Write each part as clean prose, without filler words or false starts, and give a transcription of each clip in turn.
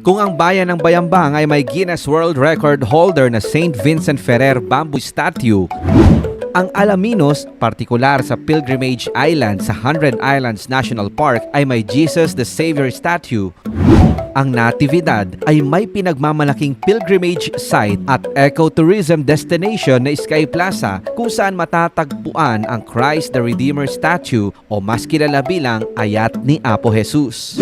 Kung ang bayan ng Bayambang ay may Guinness World Record holder na St. Vincent Ferrer bamboo statue, ang Alaminos, partikular sa Pilgrimage Island sa Hundred Islands National Park, ay may Jesus the Savior statue. Ang Natividad ay may pinagmamalaking pilgrimage site at ecotourism destination na Sky Plaza kung saan matatagpuan ang Christ the Redeemer statue o mas kilala bilang Ayat ni Apo Jesus.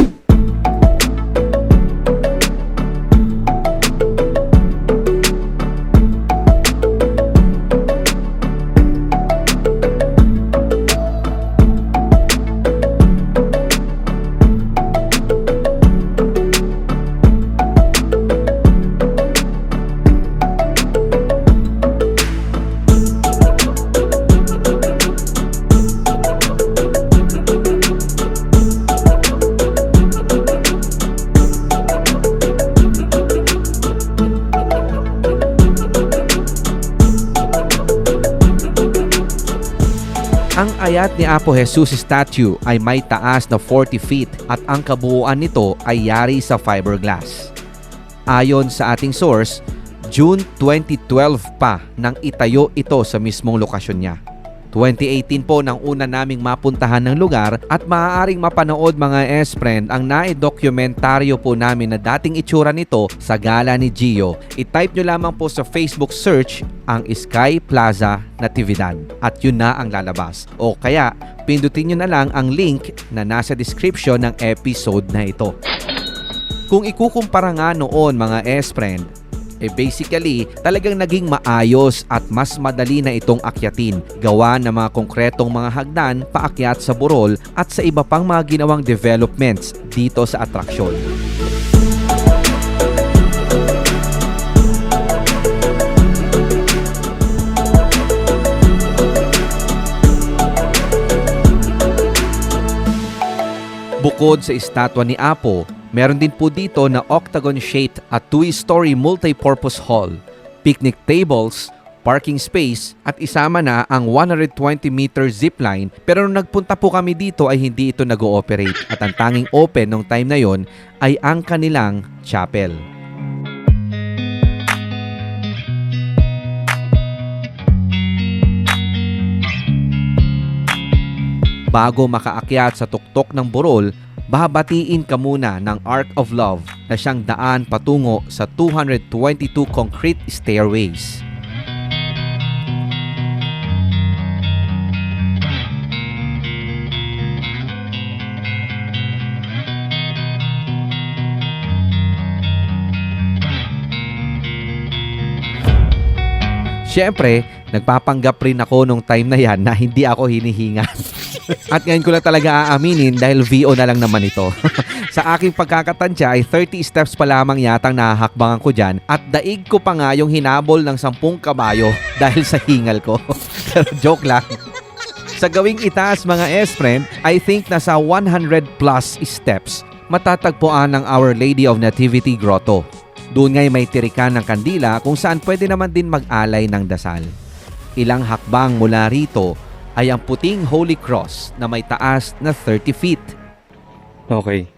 Ang Ayat ni Apo Jesus statue ay may taas na 40 feet at ang kabuuan nito ay yari sa fiberglass. Ayon sa ating source, June 2012 pa nang itayo ito sa mismong lokasyon niya. 2018 po nang una naming mapuntahan ng lugar at maaaring mapanood mga S-Friend ang naidokumentaryo po namin na dating itsura nito sa gala ni Gio. I-type nyo lamang po sa Facebook search ang Sky Plaza Natividad at yun na ang lalabas. O kaya pindutin nyo na lang ang link na nasa description ng episode na ito. Kung ikukumpara nga noon mga S-Friend, basically, talagang naging maayos at mas madali na itong akyatin. Gawa ng mga konkretong mga hagdan paakyat sa burol at sa iba pang mga ginawang developments dito sa atraksyon. Bukod sa estatwa ni Apo, meron din po dito na octagon-shaped at 2-story multi-purpose hall, picnic tables, parking space at isama na ang 120-meter zipline. Pero nung nagpunta po kami dito ay hindi ito nag-ooperate at ang tanging open nung time na yon ay ang kanilang chapel. Bago makaakyat sa tuktok ng burol, babatiin ka muna ng Arc of Love na siyang daan patungo sa 222 concrete stairways. Siyempre, nagpapanggap rin ako nung time na yan na hindi ako hinihinga. At ngayon ko lang talaga aaminin dahil VO na lang naman ito. Sa aking pagkakatansya ay 30 steps pa lamang yatang nahahakbangan ko dyan at daig ko pa nga yung hinabol ng 10 kabayo dahil sa hingal ko. Pero joke lang. Sa gawing itaas mga S-Friend, I think nasa 100 plus steps matatagpuan ang Our Lady of Nativity Grotto. Doon nga'y may tirikan ng kandila kung saan pwede naman din mag-alay ng dasal. Ilang hakbang mula rito ay ang puting Holy Cross na may taas na 30 feet. Okay.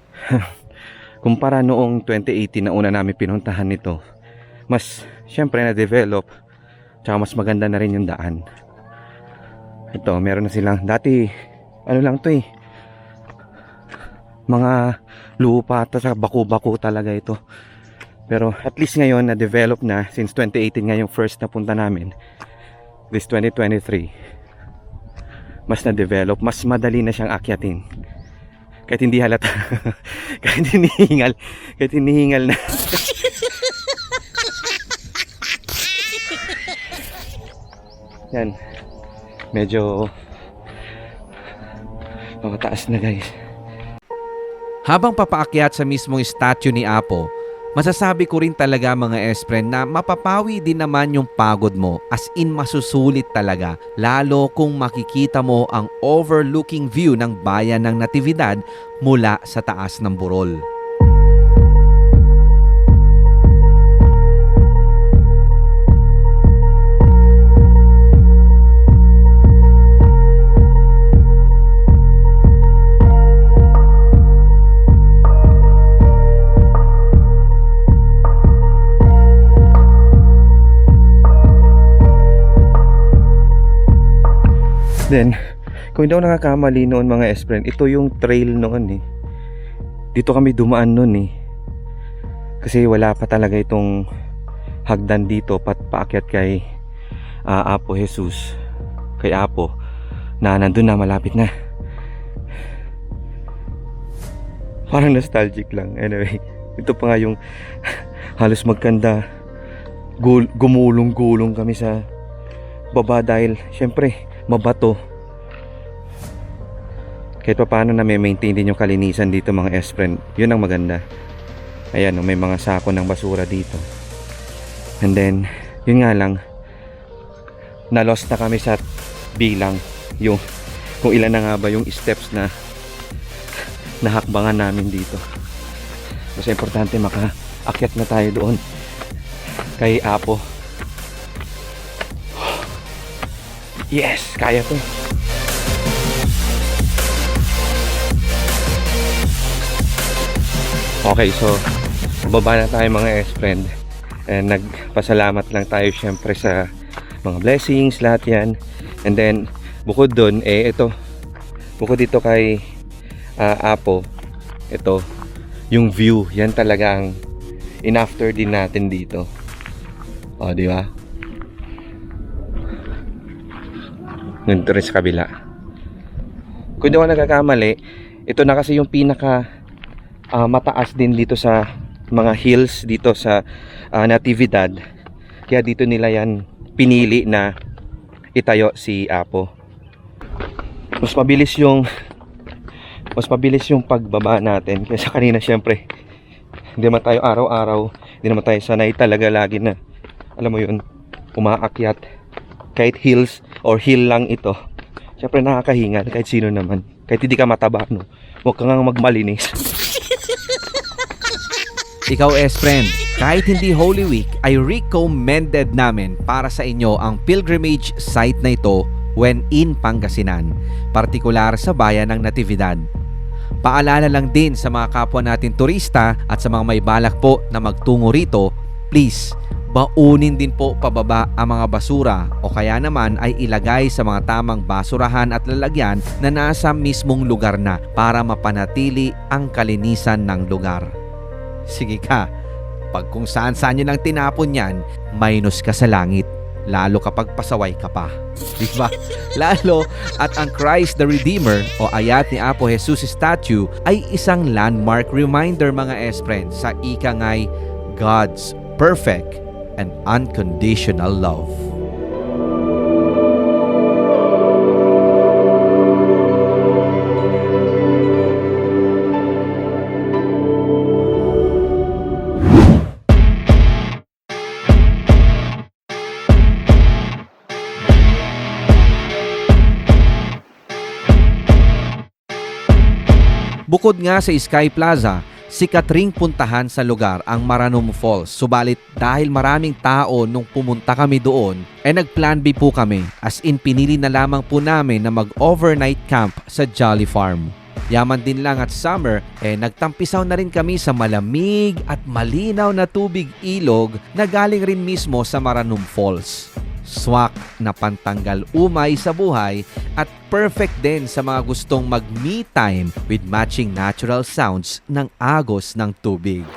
Kumpara noong 2018 na una namin pinuntahan nito, mas syempre na-develop tsaka mas maganda na rin yung daan. Ito, meron na silang dati, ano lang to mga lupa at sa baku-baku talaga ito. Pero at least ngayon na-develop na since 2018 nga yung first na punta namin. This 2023. Mas na-develop, mas madali na siyang akyatin. Kahit hindi halata. kahit hinihingal na. Yan. Medyo mataas na guys. Habang papaakyat sa mismong statue ni Apo, masasabi ko rin talaga mga S-Friend na mapapawi din naman yung pagod mo, as in masusulit talaga, lalo kung makikita mo ang overlooking view ng bayan ng Natividad mula sa taas ng burol. Then, kung hindi ako nakakamali noon mga S-friend, ito yung trail noon eh. Dito kami dumaan noon eh. Kasi wala pa talaga itong hagdan dito paakyat kay Apo Jesus. Kay Apo na nandun na, malapit na. Parang nostalgic lang. Anyway, ito pa nga yung halos magkanda. Gumulong-gulong kami sa baba dahil syempre mabato. Kahit pa paano na may maintain din yung kalinisan dito mga S-friend. Yun ang maganda. Ayan, may mga sako ng basura dito. And then, yun nga lang, na-lost na kami sa bilang yung kung ilan na nga ba yung steps na nahakbangan namin dito. Kasi importante makaakyat na tayo doon kay Apo. Yes, kaya to. Okay, so baba na tayo mga S-friend. And nagpasalamat lang tayo syempre sa mga blessings, lahat yan. And then, bukod dun, ito, bukod dito kay Apo, ito, yung view, yan talaga ang in-after din natin dito. O, di ba? Nandito rin sa kabila. Kung di ako nagkakamali, ito na kasi yung pinaka mataas din dito sa mga hills dito sa Natividad. Kaya dito nila yan pinili na itayo si Apo. Mas mabilis yung pagbaba natin kaysa kanina. Syempre hindi naman tayo araw-araw, hindi naman tayo sanay talaga lagi na, alam mo yun, umaakyat kahit hills or hill lang ito. Syempre nakakahinga kahit sino naman, kahit hindi ka mataba, no? Huwag ka nga magmalinis. Ikaw S-friend, kahit hindi Holy Week ay recommended namin para sa inyo ang pilgrimage site na ito when in Pangasinan, partikular sa bayan ng Natividad. Paalala lang din sa mga kapwa natin turista at sa mga may balak po na magtungo rito, please, baunin din po pababa ang mga basura o kaya naman ay ilagay sa mga tamang basurahan at lalagyan na nasa mismong lugar na para mapanatili ang kalinisan ng lugar. Sige ka, pag kung saan-saan nyo lang tinapon yan, minus ka sa langit, lalo kapag pasaway ka pa. Diba? Lalo at ang Christ the Redeemer o ayat ni Apo Jesus statue ay isang landmark reminder mga S-friend sa ikangay God's perfect and unconditional love. Bukod nga sa Sky Plaza, sikat ring puntahan sa lugar ang Maranum Falls. Subalit dahil maraming tao nung pumunta kami doon, nag-plan B po kami, as in pinili na lamang po namin na mag-overnight camp sa Jolly Farm. Yaman din lang at summer, nagtampisaw na rin kami sa malamig at malinaw na tubig ilog na galing rin mismo sa Maranum Falls. Swak na pantanggal umay sa buhay at perfect din sa mga gustong mag-me time with matching natural sounds ng agos ng tubig.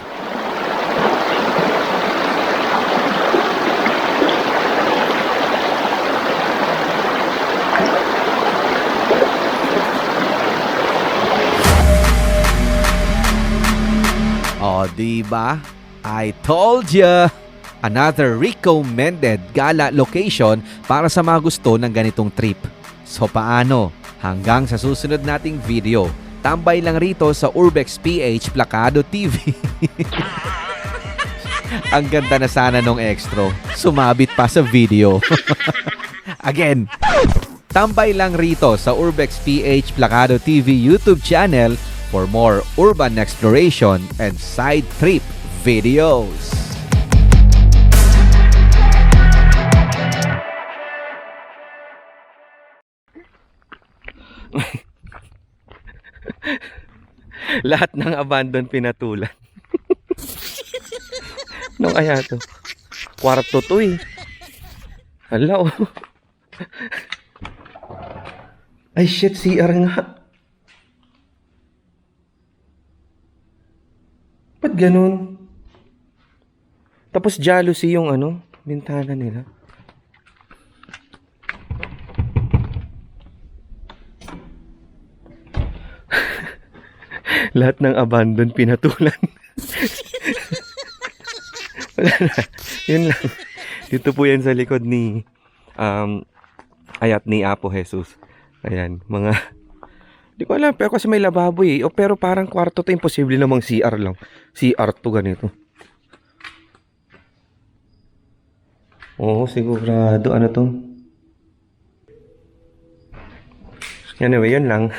O, diba? I told ya! Another recommended gala location para sa mga gusto ng ganitong trip. So paano? Hanggang sa susunod nating video, tambay lang rito sa Urbex PH Plakado TV. Ang ganda na sana nung extra. Sumabit pa sa video. Again, tambay lang rito sa Urbex PH Plakado TV YouTube channel for more urban exploration and side trip videos. Lahat ng abandon pinatulan. Ano kaya to? Kwarto to eh. Hala oh. Ay shit, CR nga. Ba't ganun? Tapos jealousy yung ano, bintana nila. Lahat ng abandon pinatulan. Wala na. Yun lang. Dito po yan sa likod ni ni Apo Jesus. Ayan, mga di ko alam, pero kasi may lababo eh. O, pero parang kwarto to, imposible namang CR lang. CR to ganito. Oo, sigurado. Ano to? Anyway, yun lang.